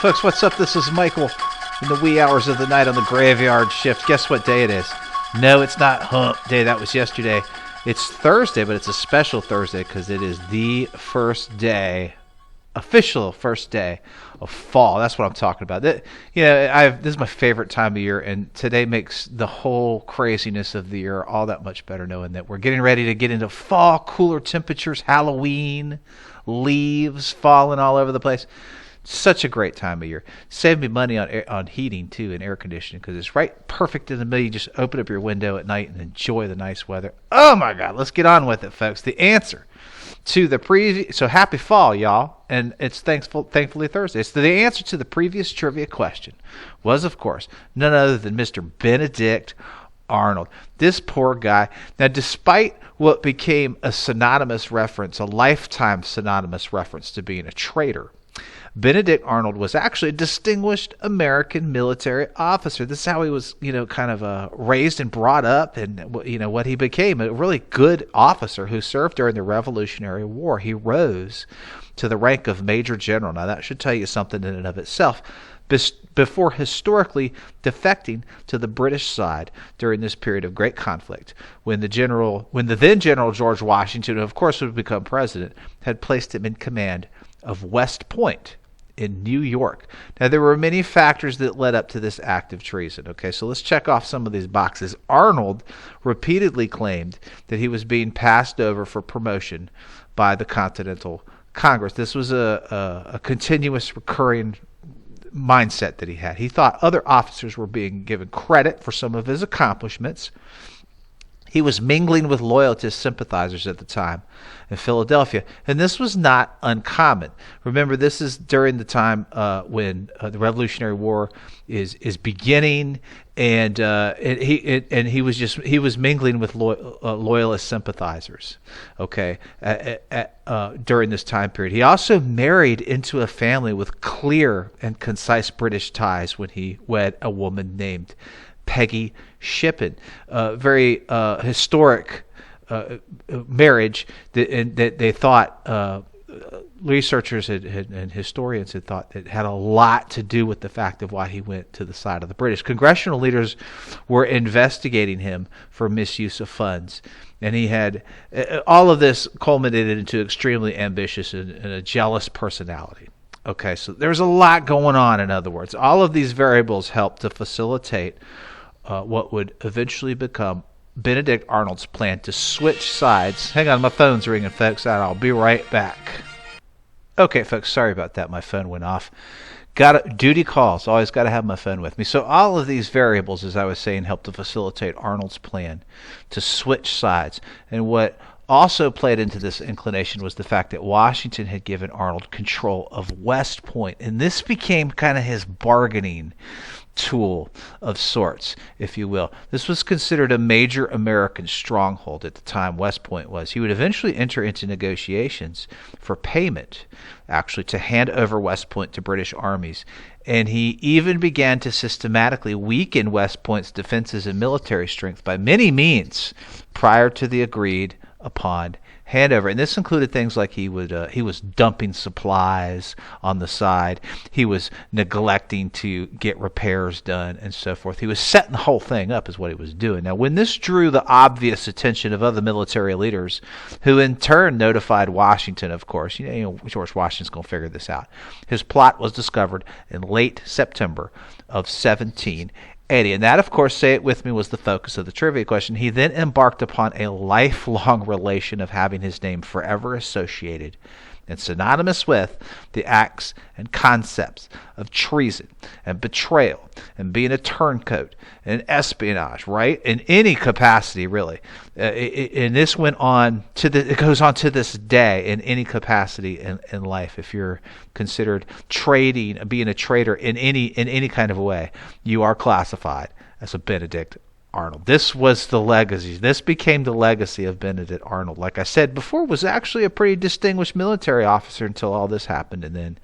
Folks, what's up? This is Michael in the wee hours of the night on the graveyard shift. Guess what day it is? No, it's not hump day. That was yesterday. It's Thursday, but it's a special Thursday because it is the first day, official first day of fall. That's what I'm talking about. This is my favorite time of year, and today makes the whole craziness of the year all that much better, knowing that we're getting ready to get into fall, cooler temperatures, Halloween, leaves falling all over the place. Such a great time of year. Save me money on heating too and air conditioning because it's right perfect in the middle. You just open up your window at night and enjoy the nice weather. Oh my God, let's get on with it, folks. The answer to the so happy fall, y'all, and it's thankfully Thursday. So the answer to the previous trivia question was, of course, none other than Mr. Benedict Arnold. This poor guy. Now, despite what became a synonymous reference, a lifetime synonymous reference to being a traitor, Benedict Arnold was actually a distinguished American military officer. This is how he was, kind of raised and brought up, and what he became, a really good officer who served during the Revolutionary War. He rose to the rank of Major General. Now that should tell you something in and of itself. Before historically defecting to the British side during this period of great conflict, when the then General George Washington, who of course would become president, had placed him in command of West Point in New York. Now, there were many factors that led up to this act of treason. Okay, so let's check off some of these boxes. Arnold repeatedly claimed that he was being passed over for promotion by the Continental Congress. This was a continuous recurring mindset that he had. He thought other officers were being given credit for some of his accomplishments. He was mingling with loyalist sympathizers at the time in Philadelphia, and this was not uncommon. Remember, this is during the time when the Revolutionary War is beginning, and he was mingling with loyalist sympathizers. Okay, during this time period, he also married into a family with clear and concise British ties when he wed a woman named Peggy Shippen. Very historic marriage that they thought researchers and historians had thought that had a lot to do with the fact of why he went to the side of the British. Congressional leaders were investigating him for misuse of funds, and he had all of this culminated into extremely ambitious and a jealous personality. Okay, so there's a lot going on. In other words, all of these variables helped to facilitate what would eventually become Benedict Arnold's plan to switch sides. Hang on, my phone's ringing, folks. I'll be right back. Okay, folks, sorry about that. My phone went off. Duty calls. Always got to have my phone with me. So all of these variables, as I was saying, helped to facilitate Arnold's plan to switch sides. And what also played into this inclination was the fact that Washington had given Arnold control of West Point, and this became kind of his bargaining tool of sorts, if you will. This was considered a major American stronghold at the time West Point was. He would eventually enter into negotiations for payment, actually, to hand over West Point to British armies, and he even began to systematically weaken West Point's defenses and military strength by many means prior to the agreed upon handover. And this included things like he was dumping supplies on the side. He was neglecting to get repairs done and so forth. He was setting the whole thing up is what he was doing. Now, when this drew the obvious attention of other military leaders, who in turn notified Washington, of course, George Washington's going to figure this out. His plot was discovered in late September of 1780. And that, of course, say it with me, was the focus of the trivia question. He then embarked upon a lifelong relation of having his name forever associated and synonymous with the acts and concepts of treason and betrayal and being a turncoat and espionage, right? In any capacity, really. And this went on it goes on to this day in any capacity in life. If you're considered being a traitor in any kind of a way, you are classified as a Benedict Arnold. This was the legacy. This became the legacy of Benedict Arnold. Like I said before, was actually a pretty distinguished military officer until all this happened, and then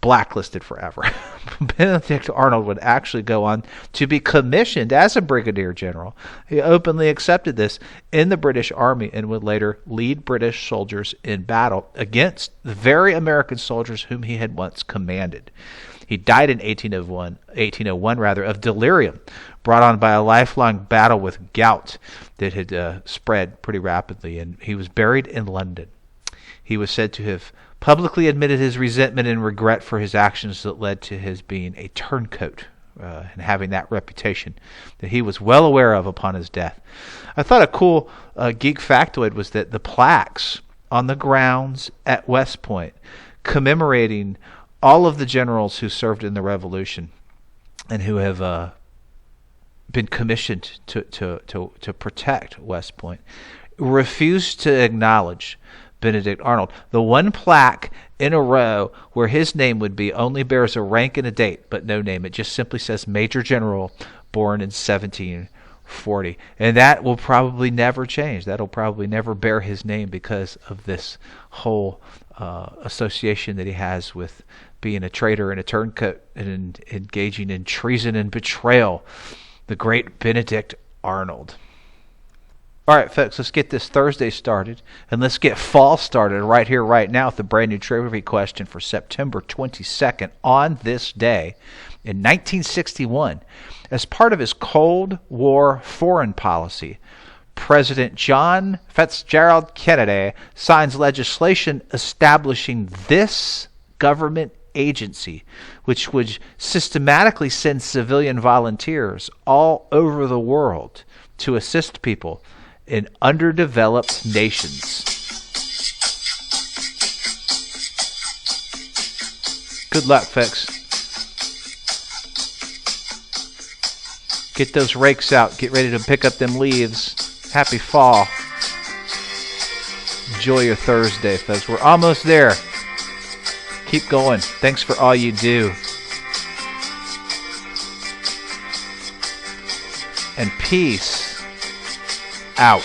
blacklisted forever. Benedict Arnold would actually go on to be commissioned as a brigadier general. He openly accepted this in the British Army and would later lead British soldiers in battle against the very American soldiers whom he had once commanded. He died in 1801 of delirium, brought on by a lifelong battle with gout that had spread pretty rapidly, and he was buried in London. He was said to have publicly admitted his resentment and regret for his actions that led to his being a turncoat and having that reputation that he was well aware of upon his death. I thought a cool geek factoid was that the plaques on the grounds at West Point commemorating all of the generals who served in the Revolution and who have been commissioned to protect West Point refused to acknowledge Benedict Arnold. The one plaque in a row where his name would be only bears a rank and a date, but no name. It just simply says Major General, born in 1740. And that will probably never change. That'll probably never bear his name because of this whole association that he has with being a traitor and a turncoat and engaging in treason and betrayal. The great Benedict Arnold. All right, folks, let's get this Thursday started, and let's get fall started right here, right now, with a brand new trivia question for September 22nd. On this day, in 1961, as part of his Cold War foreign policy, President John Fitzgerald Kennedy signs legislation establishing this government agency, which would systematically send civilian volunteers all over the world to assist people in underdeveloped nations. Good luck, folks. Get those rakes out. Get ready to pick up them leaves. Happy fall. Enjoy your Thursday, folks. We're almost there. Keep going. Thanks for all you do. And peace out.